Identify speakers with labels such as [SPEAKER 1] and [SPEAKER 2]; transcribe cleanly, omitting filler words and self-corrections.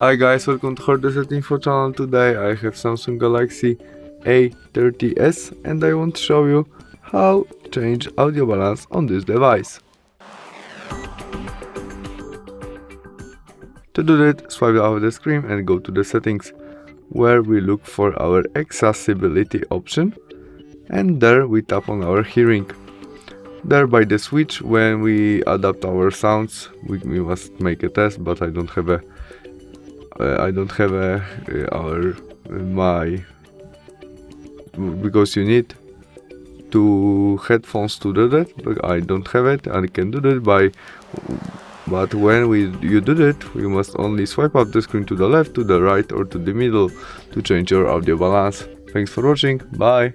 [SPEAKER 1] Hi guys, welcome to the Setting Info channel. Today I have Samsung Galaxy A30S and I want to show you how to change audio balance on this device. To do that, swipe over the screen and go to the settings, where we look for our accessibility option, and there we tap on our hearing. There by the switch, when we adapt our sounds, we must make a test, but I don't have my because you need two headphones to do that, but I don't have it. I can do that but when you do that, you must only swipe up the screen to the left, to the right, or to the middle to change your audio balance. Thanks for watching. Bye.